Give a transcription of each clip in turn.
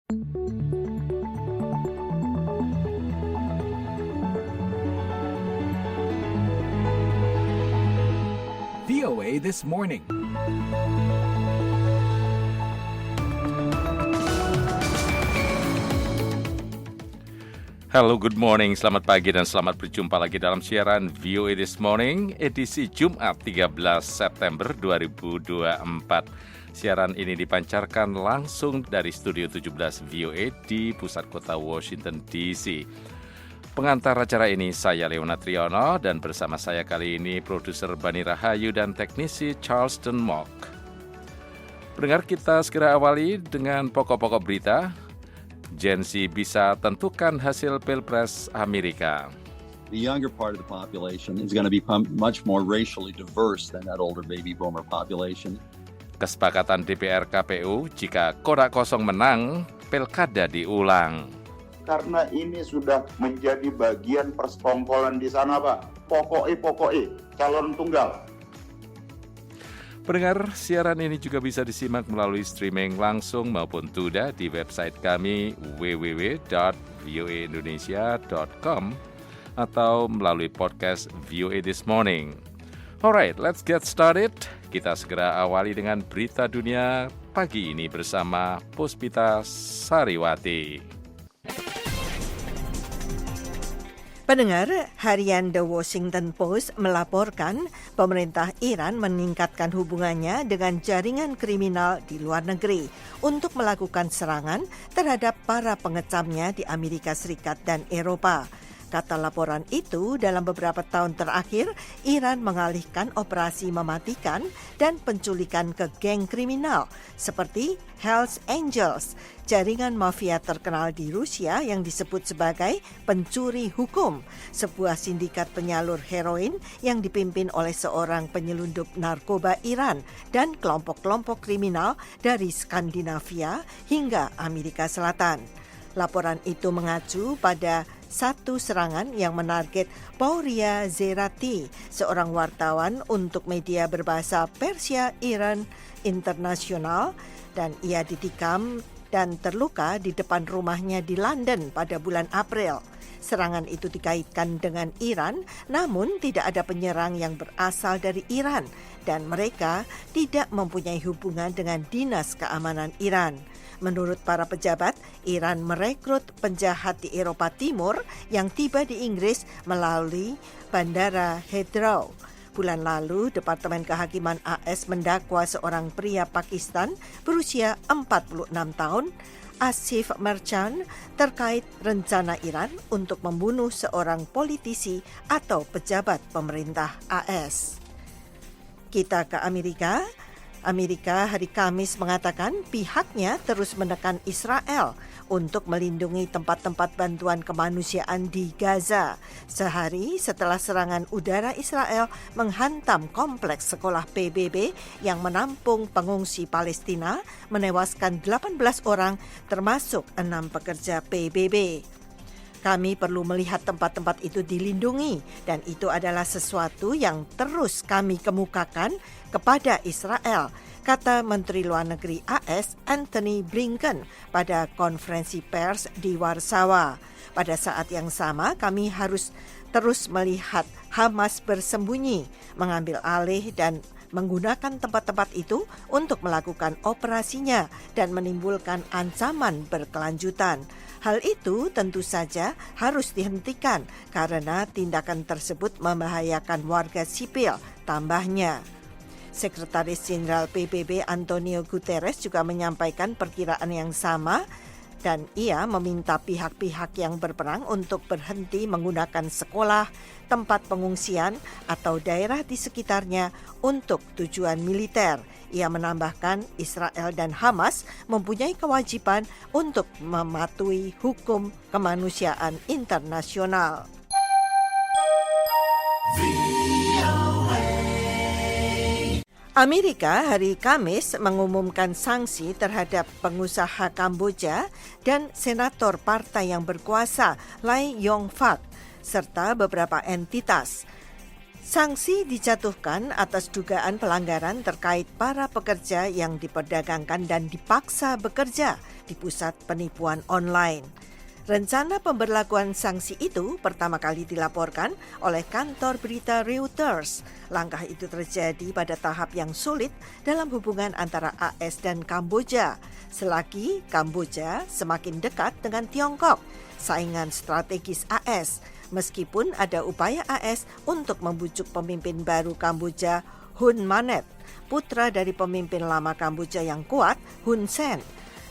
VOA This Morning. Halo, good morning, selamat pagi dan selamat berjumpa lagi dalam siaran VOA This Morning, edisi Jumat 13 September 2024. Siaran ini dipancarkan langsung dari Studio 17 VOA di pusat kota Washington DC. Pengantar acara ini saya Leona Triono dan bersama saya kali ini produser Bani Rahayu dan teknisi Charleston Mock. Pendengar, kita segera awali dengan pokok-pokok berita. Gen Z bisa tentukan hasil Pilpres Amerika. The younger part of the population is going to be much more racially diverse than that older baby boomer population. Kesepakatan DPR KPU jika kotak kosong menang, pilkada diulang. Karena ini sudah menjadi bagian persekongkolan di sana, Pak. Pokoknya calon tunggal. Pendengar, siaran ini juga bisa disimak melalui streaming langsung maupun tidak di website kami www.voaindonesia.com atau melalui podcast VOA This Morning. Alright, let's get started. Kita segera awali dengan berita dunia pagi ini bersama Puspita Sariwati. Pendengar, harian The Washington Post melaporkan pemerintah Iran meningkatkan hubungannya dengan jaringan kriminal di luar negeri untuk melakukan serangan terhadap para pengecamnya di Amerika Serikat dan Eropa. Kata laporan itu, dalam beberapa tahun terakhir, Iran mengalihkan operasi mematikan dan penculikan ke geng kriminal seperti Hells Angels, jaringan mafia terkenal di Rusia yang disebut sebagai pencuri hukum, sebuah sindikat penyalur heroin yang dipimpin oleh seorang penyelundup narkoba Iran dan kelompok-kelompok kriminal dari Skandinavia hingga Amerika Selatan. Laporan itu mengacu pada satu serangan yang menarget Pauria Zerati, seorang wartawan untuk media berbahasa Persia Iran Internasional, dan ia ditikam dan terluka di depan rumahnya di London pada bulan April. Serangan itu dikaitkan dengan Iran, namun tidak ada penyerang yang berasal dari Iran dan mereka tidak mempunyai hubungan dengan Dinas Keamanan Iran. Menurut para pejabat, Iran merekrut penjahat di Eropa Timur yang tiba di Inggris melalui Bandara Heathrow. Bulan lalu, Departemen Kehakiman AS mendakwa seorang pria Pakistan berusia 46 tahun, Asif Merchant, terkait rencana Iran untuk membunuh seorang politisi atau pejabat pemerintah AS. Kita ke Amerika. Amerika hari Kamis mengatakan pihaknya terus menekan Israel untuk melindungi tempat-tempat bantuan kemanusiaan di Gaza, sehari setelah serangan udara Israel menghantam kompleks sekolah PBB yang menampung pengungsi Palestina, menewaskan 18 orang termasuk 6 pekerja PBB. Kami perlu melihat tempat-tempat itu dilindungi dan itu adalah sesuatu yang terus kami kemukakan kepada Israel, kata Menteri Luar Negeri AS Antony Blinken pada konferensi pers di Warsawa. Pada saat yang sama, kami harus terus melihat Hamas bersembunyi, mengambil alih dan menggunakan tempat-tempat itu untuk melakukan operasinya dan menimbulkan ancaman berkelanjutan. Hal itu tentu saja harus dihentikan karena tindakan tersebut membahayakan warga sipil, tambahnya. Sekretaris Jenderal PBB Antonio Guterres juga menyampaikan perkiraan yang sama dan ia meminta pihak-pihak yang berperang untuk berhenti menggunakan sekolah, tempat pengungsian atau daerah di sekitarnya untuk tujuan militer. Ia menambahkan Israel dan Hamas mempunyai kewajiban untuk mematuhi hukum kemanusiaan internasional. Amerika hari Kamis mengumumkan sanksi terhadap pengusaha Kamboja dan senator partai yang berkuasa Ly Yong Fat serta beberapa entitas. Sanksi dijatuhkan atas dugaan pelanggaran terkait para pekerja yang diperdagangkan dan dipaksa bekerja di pusat penipuan online. Rencana pemberlakuan sanksi itu pertama kali dilaporkan oleh kantor berita Reuters. Langkah itu terjadi pada tahap yang sulit dalam hubungan antara AS dan Kamboja, selagi Kamboja semakin dekat dengan Tiongkok, saingan strategis AS. Meskipun ada upaya AS untuk membujuk pemimpin baru Kamboja, Hun Manet, putra dari pemimpin lama Kamboja yang kuat, Hun Sen.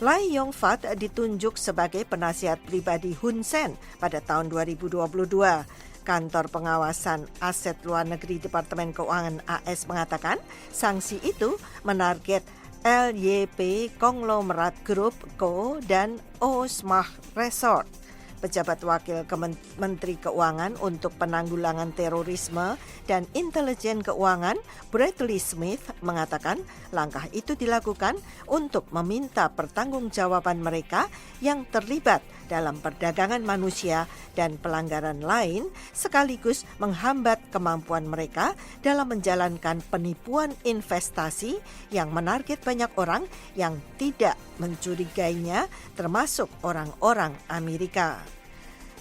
Lai Yong-fat ditunjuk sebagai penasihat pribadi Hun Sen pada tahun 2022. Kantor Pengawasan Aset Luar Negeri Departemen Keuangan AS mengatakan sanksi itu menarget LYP Konglomerat Group Co dan Osmah Resort. Pejabat Wakil Menteri Keuangan untuk Penanggulangan Terorisme dan Intelijen Keuangan, Bradley Smith, mengatakan langkah itu dilakukan untuk meminta pertanggungjawaban mereka yang terlibat dalam perdagangan manusia dan pelanggaran lain, sekaligus menghambat kemampuan mereka dalam menjalankan penipuan investasi yang menarget banyak orang yang tidak mencurigainya, termasuk orang-orang Amerika.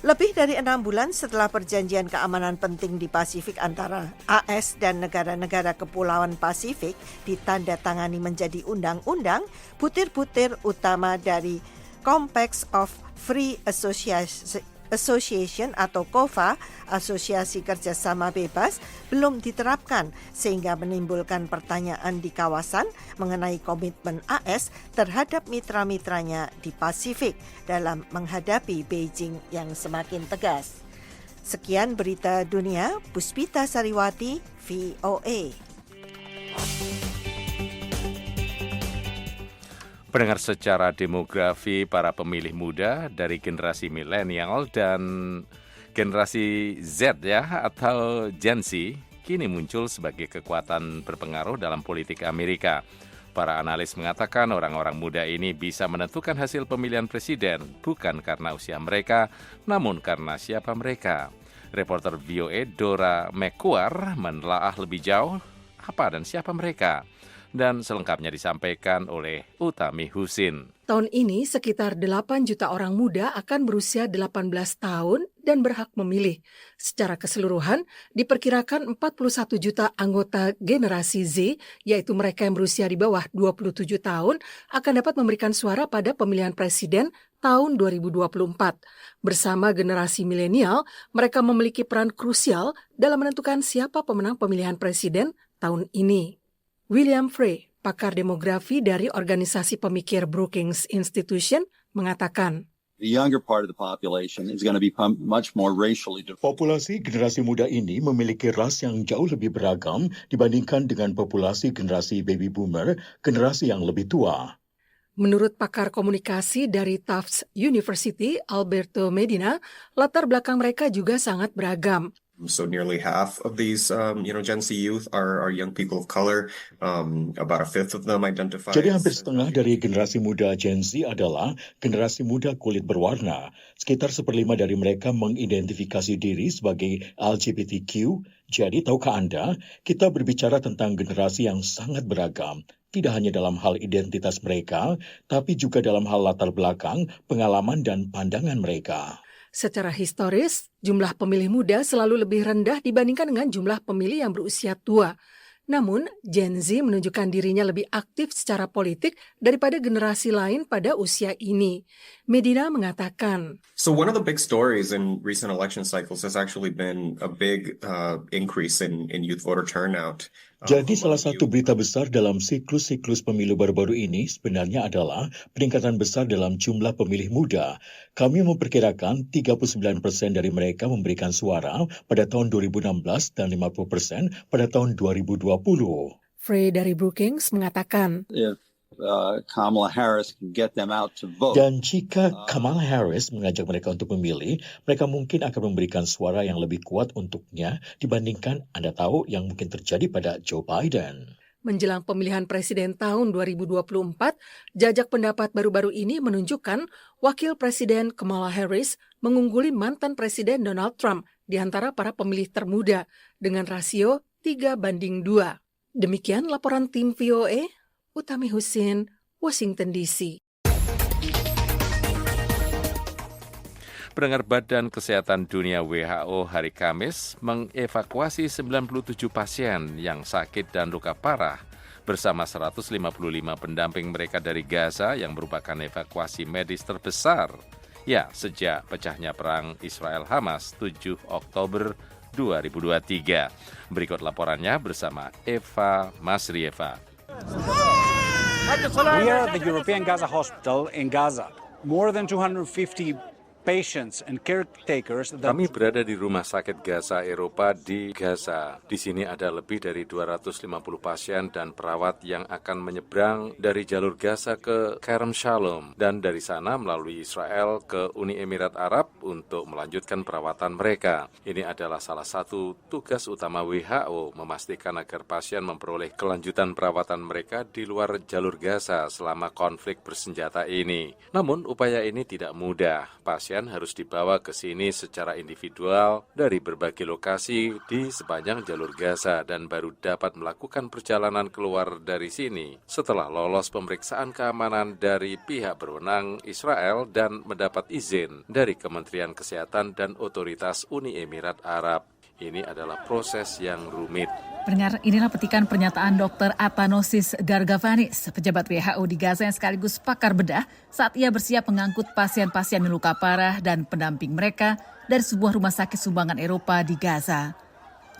Lebih dari 6 bulan setelah perjanjian keamanan penting di Pasifik antara AS dan negara-negara Kepulauan Pasifik ditandatangani menjadi undang-undang, butir-butir utama dari Compact of Free Association atau COFA, Asosiasi Kerjasama Bebas, belum diterapkan sehingga menimbulkan pertanyaan di kawasan mengenai komitmen AS terhadap mitra-mitranya di Pasifik dalam menghadapi Beijing yang semakin tegas. Sekian berita dunia, Puspita Sariwati, VOA. Pendengar, secara demografi para pemilih muda dari generasi milenial dan generasi Z atau Gen Z kini muncul sebagai kekuatan berpengaruh dalam politik Amerika. Para analis mengatakan orang-orang muda ini bisa menentukan hasil pemilihan presiden bukan karena usia mereka, namun karena siapa mereka. Reporter VOA Dora McCuar menelaah lebih jauh apa dan siapa mereka. Dan selengkapnya disampaikan oleh Utami Husin. Tahun ini sekitar 8 juta orang muda akan berusia 18 tahun dan berhak memilih. Secara keseluruhan, diperkirakan 41 juta anggota generasi Z, yaitu mereka yang berusia di bawah 27 tahun, akan dapat memberikan suara pada pemilihan presiden tahun 2024. Bersama generasi milenial, mereka memiliki peran krusial dalam menentukan siapa pemenang pemilihan presiden tahun ini. William Frey, pakar demografi dari organisasi pemikir Brookings Institution, mengatakan, The younger part of the population is going to be much more racially diverse. Populasi generasi muda ini memiliki ras yang jauh lebih beragam dibandingkan dengan populasi generasi baby boomer, generasi yang lebih tua. Menurut pakar komunikasi dari Tufts University, Alberto Medina, latar belakang mereka juga sangat beragam. So nearly half of these, Gen Z youth are young people of color. About a fifth of them identify. Jadi hampir setengah dari generasi muda Gen Z adalah generasi muda kulit berwarna. Sekitar 1/5 dari mereka mengidentifikasi diri sebagai LGBTQ. Jadi tahukah Anda, kita berbicara tentang generasi yang sangat beragam. Tidak hanya dalam hal identitas mereka, tapi juga dalam hal latar belakang, pengalaman, dan pandangan mereka. Secara historis, jumlah pemilih muda selalu lebih rendah dibandingkan dengan jumlah pemilih yang berusia tua. Namun, Gen Z menunjukkan dirinya lebih aktif secara politik daripada generasi lain pada usia ini. Medina mengatakan, So one of the big stories in recent election cycles has actually been a big increase in youth voter turnout. Jadi salah satu berita besar dalam siklus-siklus pemilu baru-baru ini sebenarnya adalah peningkatan besar dalam jumlah pemilih muda. Kami memperkirakan 39% dari mereka memberikan suara pada tahun 2016 dan 50% pada tahun 2020. Frey dari Brookings mengatakan, If Kamala Harris can get them out to vote. Dan jika Kamala Harris mengajak mereka untuk memilih, mereka mungkin akan memberikan suara yang lebih kuat untuknya dibandingkan Anda tahu yang mungkin terjadi pada Joe Biden. Menjelang pemilihan presiden tahun 2024, jajak pendapat baru-baru ini menunjukkan Wakil Presiden Kamala Harris mengungguli mantan Presiden Donald Trump di antara para pemilih termuda dengan rasio 3:2. Demikian laporan tim VOA, Utami Husin, Washington DC. Pendengar, Badan Kesehatan Dunia WHO hari Kamis mengevakuasi 97 pasien yang sakit dan luka parah bersama 155 pendamping mereka dari Gaza yang merupakan evakuasi medis terbesar sejak pecahnya perang Israel-Hamas 7 Oktober 2023. Berikut laporannya bersama Eva Masrieva. We are at the European Gaza Hospital in Gaza. More than 250 patients and caretakers. Kami berada di Rumah Sakit Gaza Eropa di Gaza. Di sini ada lebih dari 250 pasien dan perawat yang akan menyeberang dari jalur Gaza ke Kerem Shalom dan dari sana melalui Israel ke Uni Emirat Arab untuk melanjutkan perawatan mereka. Ini adalah salah satu tugas utama WHO, memastikan agar pasien memperoleh kelanjutan perawatan mereka di luar jalur Gaza selama konflik bersenjata ini. Namun upaya ini tidak mudah. Pasien harus dibawa ke sini secara individual dari berbagai lokasi di sepanjang jalur Gaza dan baru dapat melakukan perjalanan keluar dari sini setelah lolos pemeriksaan keamanan dari pihak berwenang Israel dan mendapat izin dari Kementerian Kesehatan dan Otoritas Uni Emirat Arab. Ini adalah proses yang rumit. Pendengar, inilah petikan pernyataan Dr. Atanosis Gargavanis, pejabat WHO di Gaza yang sekaligus pakar bedah saat ia bersiap mengangkut pasien-pasien yang luka parah dan pendamping mereka dari sebuah rumah sakit sumbangan Eropa di Gaza.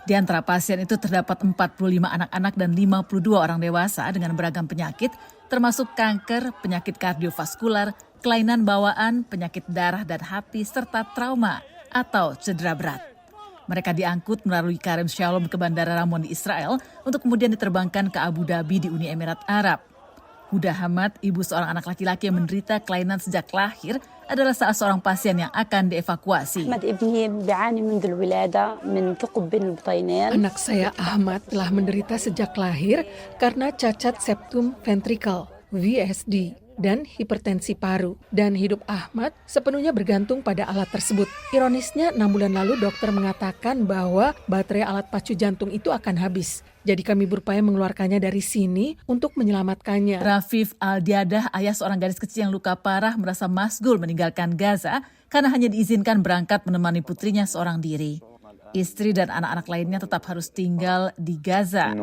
Di antara pasien itu terdapat 45 anak-anak dan 52 orang dewasa dengan beragam penyakit, termasuk kanker, penyakit kardiovaskular, kelainan bawaan, penyakit darah dan hati, serta trauma atau cedera berat. Mereka diangkut melalui Kerem Shalom ke Bandara Ramon di Israel untuk kemudian diterbangkan ke Abu Dhabi di Uni Emirat Arab. Huda Hamad, ibu seorang anak laki-laki yang menderita kelainan sejak lahir, adalah salah seorang pasien yang akan dievakuasi. Anak saya Ahmad telah menderita sejak lahir karena cacat septum ventricle, VSD, dan hipertensi paru. Dan hidup Ahmad sepenuhnya bergantung pada alat tersebut. Ironisnya, 6 bulan lalu dokter mengatakan bahwa baterai alat pacu jantung itu akan habis. Jadi kami berupaya mengeluarkannya dari sini untuk menyelamatkannya. Rafif Al-Diadah, ayah seorang gadis kecil yang luka parah, merasa masgul meninggalkan Gaza karena hanya diizinkan berangkat menemani putrinya seorang diri. Istri dan anak-anak lainnya tetap harus tinggal di Gaza.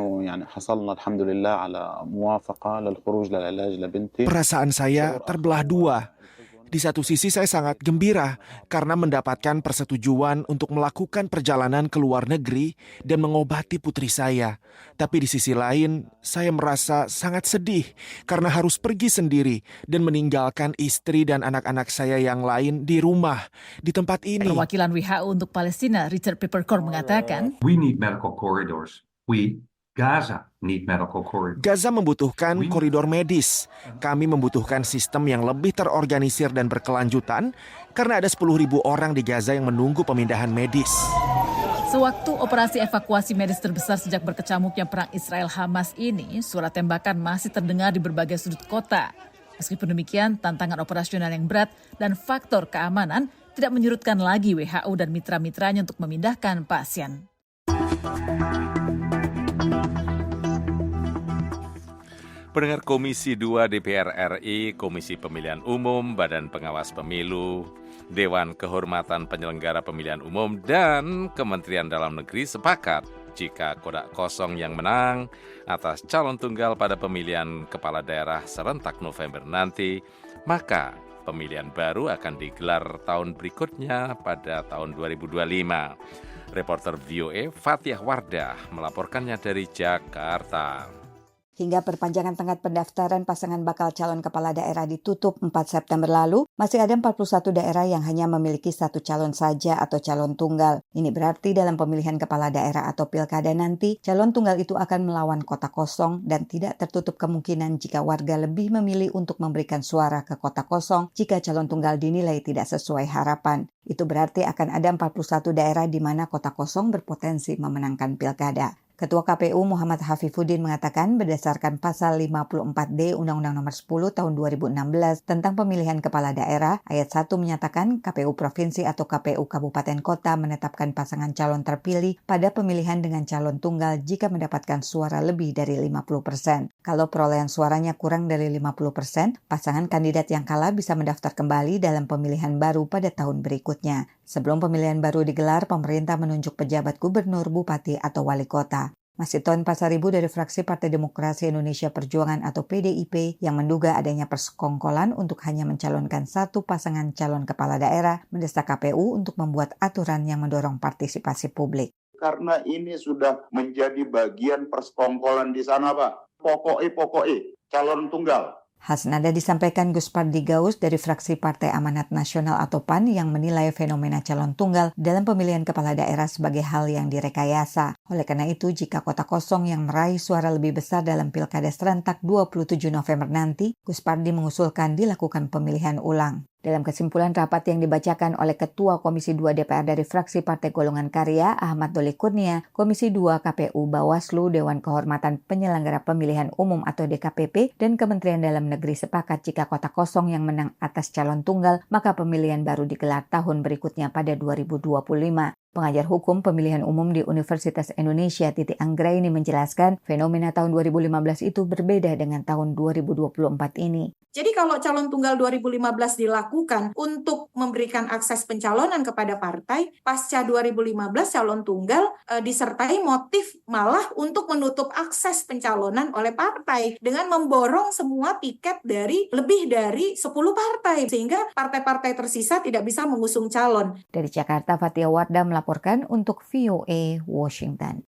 Perasaan saya terbelah dua. Di satu sisi saya sangat gembira karena mendapatkan persetujuan untuk melakukan perjalanan ke luar negeri dan mengobati putri saya. Tapi di sisi lain, saya merasa sangat sedih karena harus pergi sendiri dan meninggalkan istri dan anak-anak saya yang lain di rumah, di tempat ini. Perwakilan WHO untuk Palestina, Richard Peppercorn, mengatakan, We need medical corridors. Gaza need medical corridors. Gaza membutuhkan koridor medis. Kami membutuhkan sistem yang lebih terorganisir dan berkelanjutan karena ada 10.000 orang di Gaza yang menunggu pemindahan medis. Sewaktu operasi evakuasi medis terbesar sejak berkecamuknya perang Israel-Hamas ini, suara tembakan masih terdengar di berbagai sudut kota. Meskipun demikian, tantangan operasional yang berat dan faktor keamanan tidak menyurutkan lagi WHO dan mitra-mitranya untuk memindahkan pasien. Pendengar, Komisi 2 DPR RI, Komisi Pemilihan Umum, Badan Pengawas Pemilu, Dewan Kehormatan Penyelenggara Pemilihan Umum, dan Kementerian Dalam Negeri sepakat jika kotak kosong yang menang atas calon tunggal pada pemilihan kepala daerah serentak November nanti, maka pemilihan baru akan digelar tahun berikutnya pada tahun 2025. Reporter VOA Fathiah Wardah melaporkannya dari Jakarta. Hingga perpanjangan tenggat pendaftaran pasangan bakal calon kepala daerah ditutup 4 September lalu, masih ada 41 daerah yang hanya memiliki satu calon saja atau calon tunggal. Ini berarti dalam pemilihan kepala daerah atau pilkada nanti, calon tunggal itu akan melawan kotak kosong dan tidak tertutup kemungkinan jika warga lebih memilih untuk memberikan suara ke kotak kosong jika calon tunggal dinilai tidak sesuai harapan. Itu berarti akan ada 41 daerah di mana kotak kosong berpotensi memenangkan pilkada. Ketua KPU Muhammad Hafifuddin mengatakan berdasarkan pasal 54D Undang-Undang Nomor 10 Tahun 2016 tentang pemilihan kepala daerah, ayat 1 menyatakan KPU Provinsi atau KPU Kabupaten Kota menetapkan pasangan calon terpilih pada pemilihan dengan calon tunggal jika mendapatkan suara lebih dari 50%. Kalau perolehan suaranya kurang dari 50%, pasangan kandidat yang kalah bisa mendaftar kembali dalam pemilihan baru pada tahun berikutnya. Sebelum pemilihan baru digelar, pemerintah menunjuk pejabat gubernur, bupati, atau wali kota. Masinton Pasaribu dari fraksi Partai Demokrasi Indonesia Perjuangan atau PDIP yang menduga adanya persekongkolan untuk hanya mencalonkan satu pasangan calon kepala daerah mendesak KPU untuk membuat aturan yang mendorong partisipasi publik. Karena ini sudah menjadi bagian persekongkolan di sana, Pak. Pokoknya calon tunggal. Hal senada disampaikan Gus Pardi Gaus dari fraksi Partai Amanat Nasional atau PAN yang menilai fenomena calon tunggal dalam pemilihan kepala daerah sebagai hal yang direkayasa. Oleh karena itu, jika kota kosong yang meraih suara lebih besar dalam pilkada serentak 27 November nanti, Gus Pardi mengusulkan dilakukan pemilihan ulang. Dalam kesimpulan rapat yang dibacakan oleh Ketua Komisi 2 DPR dari fraksi Partai Golongan Karya, Ahmad Doli Kurnia, Komisi 2 KPU, Bawaslu, Dewan Kehormatan Penyelenggara Pemilihan Umum atau DKPP, dan Kementerian Dalam Negeri sepakat jika kota kosong yang menang atas calon tunggal, maka pemilihan baru digelar tahun berikutnya pada 2025. Pengajar hukum pemilihan umum di Universitas Indonesia Titi Anggraini menjelaskan fenomena tahun 2015 itu berbeda dengan tahun 2024 ini. Jadi kalau calon tunggal 2015 dilakukan untuk memberikan akses pencalonan kepada partai, pasca 2015 calon tunggal disertai motif malah untuk menutup akses pencalonan oleh partai dengan memborong semua tiket dari lebih dari 10 partai sehingga partai-partai tersisa tidak bisa mengusung calon. Dari Jakarta, Fatia Wardah melaporkan untuk VOA Washington.